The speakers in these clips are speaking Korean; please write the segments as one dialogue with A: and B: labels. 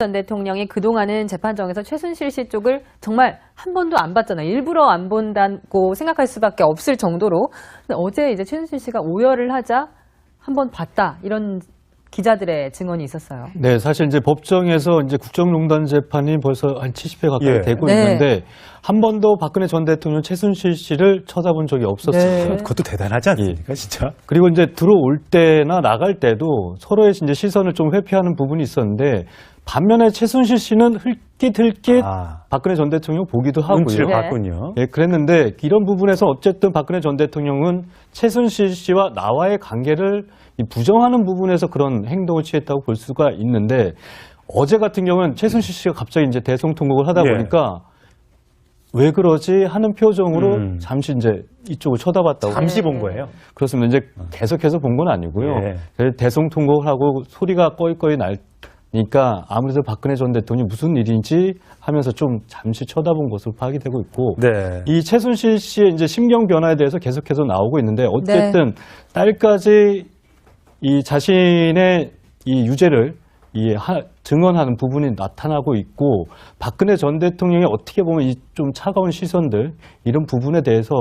A: 전 대통령이 그동안은 재판정에서 최순실 씨 쪽을 정말 한 번도 안 봤잖아요. 일부러 안 본다고 생각할 수밖에 없을 정도로. 근데 어제 이제 최순실 씨가 오열을 하자 한 번 봤다 이런 기자들의 증언이 있었어요.
B: 네, 사실 이제 법정에서 이제 국정농단 재판이 벌써 한 70회 가까이 되고 있는데 한 번도 박근혜 전 대통령 최순실 씨를 쳐다본 적이 없었습니다.
C: 그것도 대단하지 않습니까, 진짜?
B: 그리고 이제 들어올 때나 나갈 때도 서로의 이제 시선을 좀 회피하는 부분이 있었는데 반면에 최순실 씨는 흘깃 박근혜 전 대통령 보기도 하고요.
C: 눈치를 봤군요.
B: 예, 그랬는데 이런 부분에서 어쨌든 박근혜 전 대통령은 최순실 씨와 나와의 관계를 부정하는 부분에서 그런 행동을 취했다고 볼 수가 있는데 어제 같은 경우는 최순실 씨가 갑자기 이제 대성통곡을 하다 보니까 왜 그러지 하는 표정으로 잠시 이제 이쪽을 쳐다봤다고.
C: 잠시 본 거예요?
B: 그렇습니다. 이제 계속해서 본 건 아니고요. 대성통곡을 하고 소리가 꺼이꺼이 나니까 아무래도 박근혜 전 대통령이 무슨 일인지 하면서 좀 잠시 쳐다본 것으로 파악이 되고 있고 이 최순실 씨의 이제 심경 변화에 대해서 계속해서 나오고 있는데 어쨌든 딸까지 이 자신의 이 유죄를 증언하는 부분이 나타나고 있고 박근혜 전 대통령이 어떻게 보면 이 좀 차가운 시선들 이런 부분에 대해서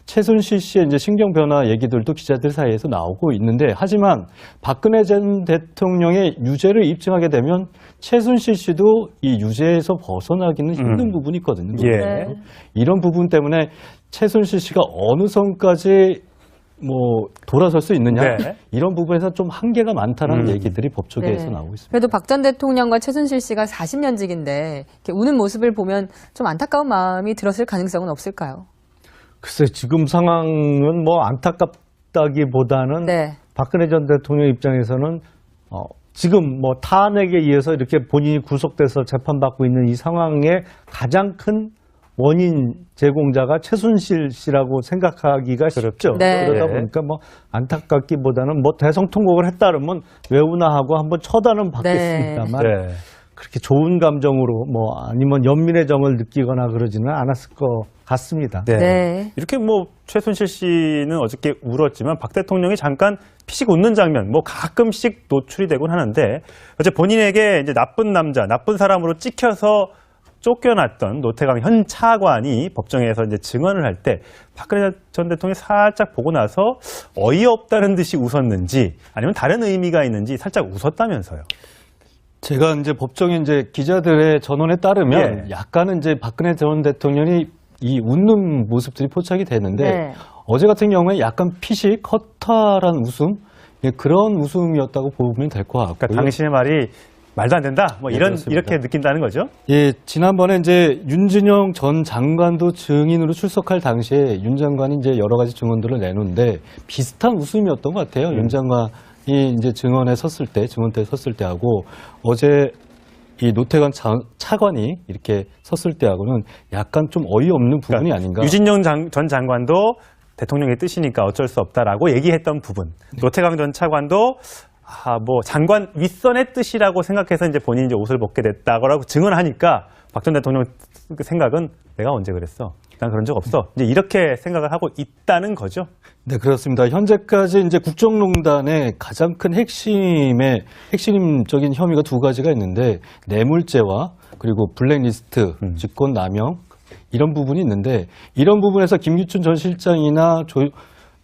B: 최순실 씨의 이제 신경 변화 얘기들도 기자들 사이에서 나오고 있는데 하지만 박근혜 전 대통령의 유죄를 입증하게 되면 최순실 씨도 이 유죄에서 벗어나기는 힘든 부분이 있거든요. 이런 부분 때문에 최순실 씨가 어느 선까지 돌아설 수 있느냐 이런 부분에서 좀 한계가 많다는 얘기들이 법조계에서 나오고 있습니다.
A: 그래도 박 전 대통령과 최순실 씨가 40년직인데 이렇게 우는 모습을 보면 좀 안타까운 마음이 들었을 가능성은 없을까요?
D: 글쎄 지금 상황은 뭐 안타깝다기보다는 박근혜 전 대통령 입장에서는 지금 뭐 탄핵에 의해서 이렇게 본인이 구속돼서 재판받고 있는 이 상황의 가장 큰 원인 제공자가 최순실 씨라고 생각하기가 쉽죠. 그러다 보니까 뭐 안타깝기보다는 뭐 대성통곡을 했다 그러면 외우나 하고 한번 쳐다는 받겠습니다만 그렇게 좋은 감정으로 뭐 아니면 연민의 정을 느끼거나 그러지는 않았을 것 같습니다.
C: 이렇게 뭐 최순실 씨는 어저께 울었지만 박 대통령이 잠깐 피식 웃는 장면 뭐 가끔씩 노출이 되곤 하는데 어제 본인에게 이제 나쁜 남자, 나쁜 사람으로 찍혀서 쫓겨났던 노태강 현 차관이 법정에서 이제 증언을 할 때 박근혜 전 대통령이 살짝 보고 나서 어이없다는 듯이 웃었는지 아니면 다른 의미가 있는지 살짝 웃었다면서요.
B: 제가 이제 법정에 이제 기자들의 전언에 따르면 약간은 이제 박근혜 전 대통령이 이 웃는 모습들이 포착이 되는데 어제 같은 경우에 약간 피식 허탈한 웃음 그런 웃음이었다고 보면 될 것 같고요.
C: 그러니까 당신의 말이 말도 안 된다. 뭐 이렇게 느낀다는 거죠?
B: 예, 지난번에 이제 윤진영 전 장관도 증인으로 출석할 당시에 윤 장관이 이제 여러 가지 증언들을 내놓는데 비슷한 웃음이었던 것 같아요. 윤 장관이 이제 증언에 섰을 때, 증언대에 섰을 때하고 어제 이 노태강 차관이 이렇게 섰을 때하고는 약간 좀 어이없는 부분이 아닌가.
C: 유진영 전 장관도 대통령의 뜻이니까 어쩔 수 없다라고 얘기했던 부분. 노태강 전 차관도 뭐 장관 윗선의 뜻이라고 생각해서 이제 본인이 이제 옷을 벗게 됐다고 증언하니까 박 전 대통령 생각은 내가 언제 그랬어? 난 그런 적 없어. 이제 이렇게 생각을 하고 있다는 거죠.
B: 네, 그렇습니다. 현재까지 이제 국정농단의 가장 큰 핵심적인 혐의가 두 가지가 있는데 뇌물죄와 그리고 블랙리스트, 직권남용 이런 부분이 있는데 이런 부분에서 김기춘 전 실장이나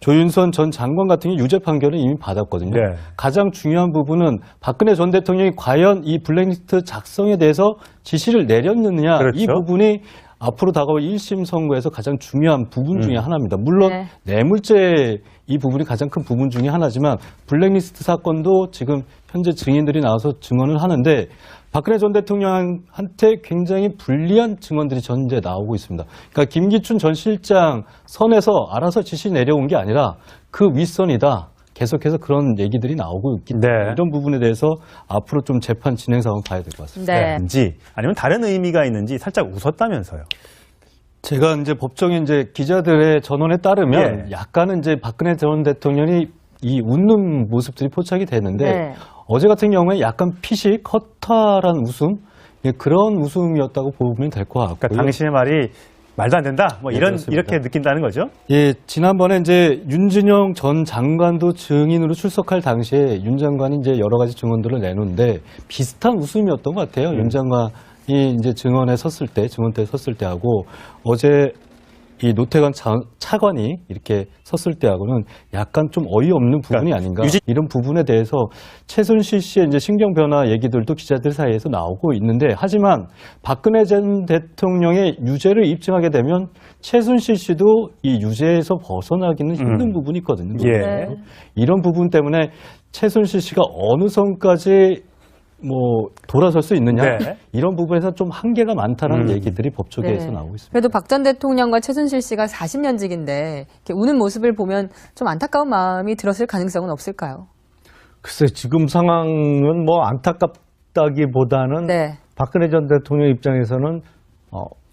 B: 조윤선 전 장관 같은 경우 유죄 판결을 이미 받았거든요. 가장 중요한 부분은 박근혜 전 대통령이 과연 이 블랙리스트 작성에 대해서 지시를 내렸느냐 이 부분이 앞으로 다가올 1심 선고에서 가장 중요한 부분 중에 하나입니다. 물론 뇌물죄 이 부분이 가장 큰 부분 중에 하나지만 블랙리스트 사건도 지금 현재 증인들이 나와서 증언을 하는데 박근혜 전 대통령한테 굉장히 불리한 증언들이 현재 나오고 있습니다. 그러니까 김기춘 전 실장 선에서 알아서 지시 내려온 게 아니라 그 윗선이다. 계속해서 그런 얘기들이 나오고 있기 때문에 이런 부분에 대해서 앞으로 좀 재판 진행 상황 봐야 될 것 같습니다.
C: 아니면 다른 의미가 있는지 살짝 웃었다면서요.
B: 제가 이제 법정에 이제 기자들의 전언에 따르면 약간은 이제 박근혜 전 대통령이 이 웃는 모습들이 포착이 되는데 어제 같은 경우에 약간 피식 허탈한 웃음 그런 웃음이었다고 보면 될 것 같고요.
C: 그러니까 당신의 말이 말도 안 된다. 뭐
B: 네,
C: 이런
B: 그렇습니다.
C: 이렇게 느낀다는 거죠.
B: 예, 지난번에 이제 윤진영 전 장관도 증인으로 출석할 당시에 윤 장관이 이제 여러 가지 증언들을 내놓는데 비슷한 웃음이었던 것 같아요. 윤 장관이 이제 증언에 섰을 때, 증언대에 섰을 때하고 어제 이 노태관 차관이 이렇게 섰을 때하고는 약간 좀 어이없는 부분이 아닌가. 이런 부분에 대해서 최순실 씨의 이제 신경 변화 얘기들도 기자들 사이에서 나오고 있는데 하지만 박근혜 전 대통령의 유죄를 입증하게 되면 최순실 씨도 이 유죄에서 벗어나기는 힘든 부분이 있거든요.
C: 예.
B: 이런 부분 때문에 최순실 씨가 어느 선까지 뭐 돌아설 수 있느냐
C: 네.
B: 이런 부분에서 좀 한계가 많다는 얘기들이 법조계에서
A: 네.
B: 나오고 있습니다.
A: 그래도 박 전 대통령과 최순실 씨가 40년직인데 이렇게 우는 모습을 보면 좀 안타까운 마음이 들었을 가능성은 없을까요?
D: 글쎄 지금 상황은 뭐 안타깝다기보다는
A: 네.
D: 박근혜 전 대통령 입장에서는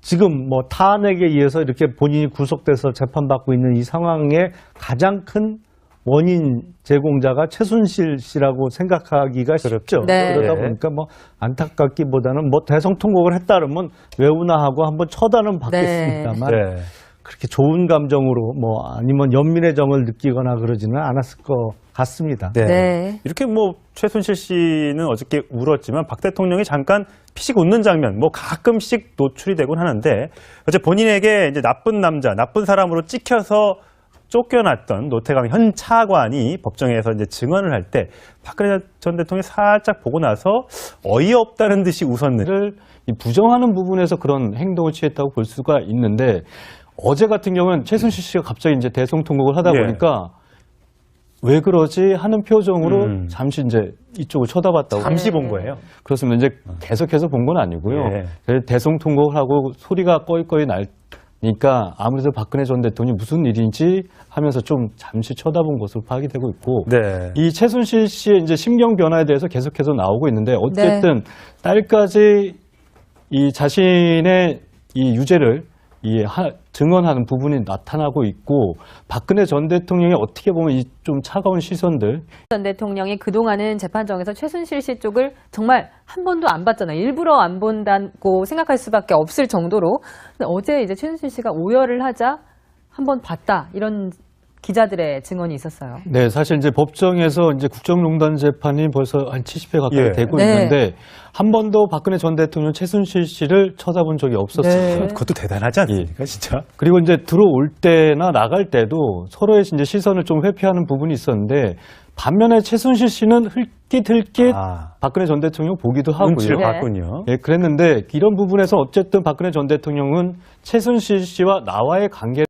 D: 지금 뭐 탄핵에 의해서 이렇게 본인이 구속돼서 재판받고 있는 이 상황의 가장 큰 원인 제공자가 최순실 씨라고 생각하기가 쉽죠.
A: 네.
D: 그러다
C: 네.
D: 보니까 뭐 안타깝기보다는 뭐 대성통곡을 했다면 왜우나 하고 한번 쳐다는 받겠습니다만
C: 네.
D: 그렇게 좋은 감정으로 뭐 아니면 연민의 정을 느끼거나 그러지는 않았을 것 같습니다.
C: 네.
A: 네.
C: 이렇게 뭐 최순실 씨는 어저께 울었지만 박 대통령이 잠깐 피식 웃는 장면 뭐 가끔씩 노출이 되곤 하는데 어제 본인에게 이제 나쁜 남자, 나쁜 사람으로 찍혀서 쫓겨났던 노태강 현 차관이 법정에서 이제 증언을 할 때 박근혜 전 대통령이 살짝 보고 나서 어이없다는 듯이 웃었는데
B: 이 부정하는 부분에서 그런 행동을 취했다고 볼 수가 있는데 어제 같은 경우는 최순실 씨가 갑자기 이제 대성통곡을 하다
C: 예.
B: 보니까 왜 그러지 하는 표정으로 잠시 이제 이쪽을 쳐다봤다고.
C: 잠시 본 거예요.
B: 그렇습니다. 이제 계속해서 본 건 아니고요.
C: 예.
B: 대성통곡을 하고 소리가 꺼이꺼이 나니까 아무래도 박근혜 전 대통령이 무슨 일인지 하면서 좀 잠시 쳐다본 것으로 파악이 되고 있고
C: 네.
B: 이 최순실 씨의 이제 심경 변화에 대해서 계속해서 나오고 있는데 어쨌든 딸까지 이 자신의 이 유죄를 증언하는 부분이 나타나고 있고 박근혜 전 대통령이 어떻게 보면 이 좀 차가운 시선들
A: 전 대통령이 그동안은 재판정에서 최순실 씨 쪽을 정말 한 번도 안 봤잖아요. 일부러 안 본다고 생각할 수밖에 없을 정도로. 근데 어제 이제 최순실 씨가 오열을 하자 한 번 봤다 이런 기자들의 증언이 있었어요.
B: 네, 사실 이제 법정에서 이제 국정농단 재판이 벌써 한 70회 가까이
C: 예.
B: 되고
A: 네.
B: 있는데 한 번도 박근혜 전 대통령 최순실 씨를 쳐다본 적이 없었어요.
A: 네.
C: 그것도 대단하지 않습니까, 진짜?
B: 그리고 이제 들어올 때나 나갈 때도 서로의 이제 시선을 좀 회피하는 부분이 있었는데 반면에 최순실 씨는 흘깃흘깃 박근혜 전 대통령 보기도 하고요.
C: 눈치를
A: 네.
C: 봤군요.
B: 예, 그랬는데 이런 부분에서 어쨌든 박근혜 전 대통령은 최순실 씨와 나와의 관계